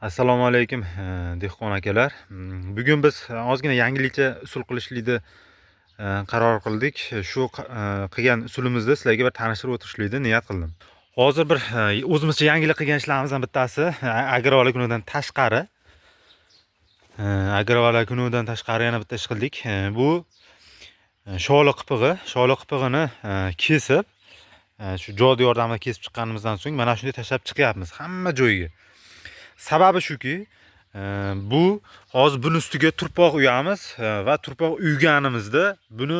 Assalomu alaykum dehqon akalar. Bugun biz ozgina yangilikcha usul qilishlikni qaror qildik. Shu qilgan usulimizda sizlarga bir tanishtirib o'tirishlikni niyat qildim. Hozir bir o'zimizcha yangilik qilgan ishlarimizdan bittasi agrovala kunidan tashqari. Agrovala kunidan tashqari yana bitta ish qildik. Bu sho'li qipig'i. Sho'li qipig'ini kesib, shu jodi yordamida kesib chiqqanimizdan so'ng mana shunday tashlab chiqyapmiz hamma joyiga. Sababi shuki, bu hozir buni ustiga turpoq uyamiz va turpoq uyganimizda buni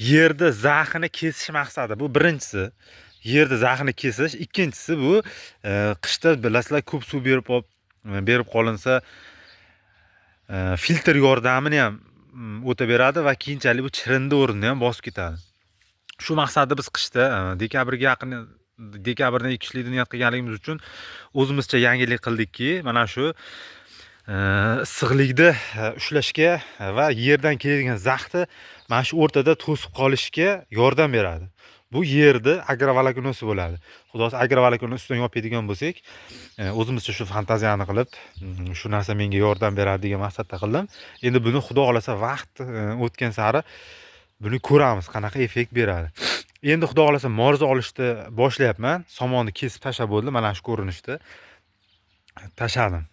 yerda zaxini kesish maqsadi. Bu birinchisi. Yerda zaxini kesish, ikkinchisi bu qishda bilasizlar ko'p suv berib qolinsa filtr yordamini ham o'ta beradi va keyinchalik bu chirinni o'rnini ham bosib ketadi. Shu maqsadda biz qishda dekabrdan ekishlikni niyat qilganligimiz uchun o'zimizcha yangilik qildikki, mana shu issiqlikda ushlashga va yerdan keladigan zaxni mana shu o'rtada to'sib qolishga yordam beradi. Bu yerda agrovolakonosi bo'ladi. Xudosi agrovolakonini ustidan yopadigan bo'lsak, o'zimizcha shu fantaziyani qilib, shu narsa menga yordam beradi degan maqsadda qildim. Endi buni xudo xolasa vaqt o'tgan sari buni ko'ramiz, qanaqa effekt beradi. Endi xudo xolasa morza olishni boshlayapman. Somonni kesib tashlab bo'ldim, mana shu ko'rinishda tashladim.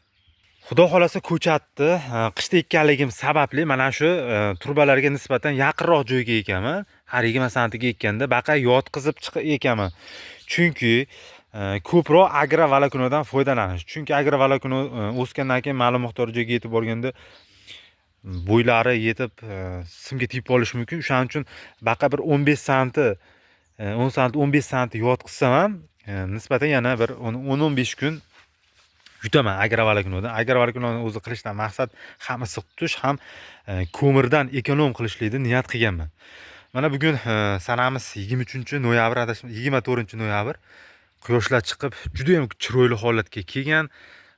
Xudo xolasa ko'chatni qishda ekkanligim sababli mana shu turbalarga nisbatan yaqinroq joyga ekaman. Har 20 santiga ekkanda baqa yotqizib ekaman. Chunki ko'proq agrovolakonodan foydalanish. Chunki agrovolakono o'sgandan keyin ma'lum miqdor joyga yetib borganda bo'ylari yetib simga tegib qolishi mumkin. Shuning uchun baqa bir 15 santi 10 santi 15 santi yotqizsam ham nisbatan yana bir 10-15 kun yutaman agrovolakonodan. Agrovolakononi o'zi qilishdan maqsad ham issiq tutish, ham ko'mirdan ekonom qilishlikni niyat qilganman. Mana bugun sanamiz 23-noyabr, 24-noyabr. Quyoshlar chiqib, juda ham chiroyli holatga kelgan.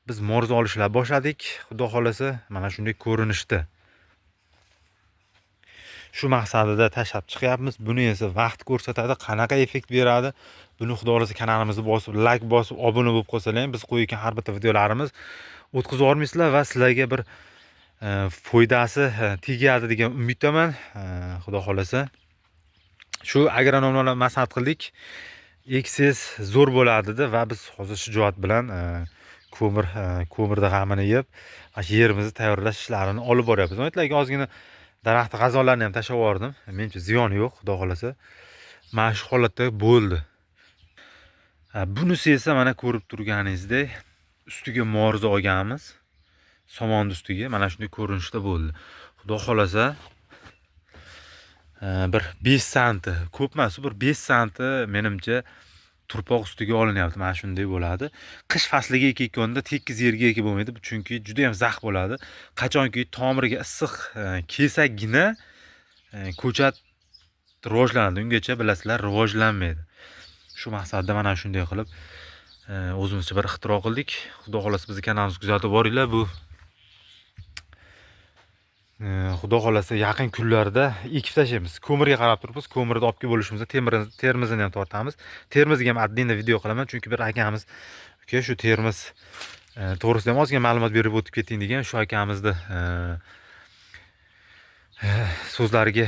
Biz morza olishlar boshladik. Xudo xolasa mana shunday ko'rinishda. Shu maqsadida tashlab chiqyapmiz. Buni esa vaqt ko'rsatadi, qanaqa effekt beradi. Buni xudo xolasa kanalimizni bosib, like bosib, obuna bo'lib qolsanglar, biz qo'ygan har bitta videolarimiz o'tkazib olmaysizlar va sizlarga bir foydasi tegadi degan umiddaman. Xudo xolasa shu agronomlar maslahat qildik. Eksangiz zo'r bo'ladida va biz hozir shijoat bilan ko'mirda g'amini yeb, yerimizni tayyorlash ishlarini olib boryapmiz. Aytlarga ozgina daraxtni g'azonlarni ham tashlab yubordim. Menimcha ziyon yo'q, xudo xolasa. Mana shu holatda bo'ldi. Bunisi esa mana ko'rib turganingizdek ustiga morza olganmiz. Somonni ustiga mana shunday ko'rinishda bo'ldi. Xudo xolasa bir 5 santi, ko'p emas, bir 5 santi menimcha turpoq ustiga olinyapti. Mana shunday bo'ladi. Qish fasliga ekayotganda tekis yerga ekib bo'lmaydi, chunki juda ham zax bo'ladi. Qachonki tomiriga issiq kelsagina ko'chat rivojlanadi. Ungacha bilasizlar, rivojlanmaydi. Shu maqsadda mana shunday qilib o'zimizcha bir ixtiro qildik. Xudo xolasa bizning kanalimizni kuzatib boringlar. Bu xudo xolasa yaqin kunlarda ekib tashlaymiz. Ko'mirga qarab turibmiz. Ko'mirni olib kelib bo'lishimizda termizini ham tortamiz. Termizga ham отдельно video qilaman, chunki bir akamiz "Uka, shu Termiz to'g'risida ham ozgina ma'lumot berib o'tib keting" degan shu akamizni so'zlariga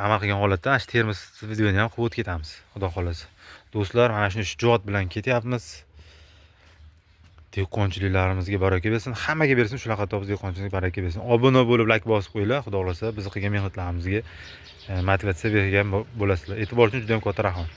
amal qilgan holatda shu Termiz videoni ham qilib o'tib ketamiz. Xudo xolasa. Do'stlar, mana shunday shijoat bilan ketyapmiz. Dehqonchiliklarimizga baraka bersin. Hammaga bersin, shunaqa to'g'ri dehqonchilikka baraka bersin. Obuna bo'lib, like bosib qo'yinglar. Xudo xolasa biz qilgan mehnatlarimizga motivatsiya bergan bo'lasizlar. E'tibor uchun juda ham katta rahmat.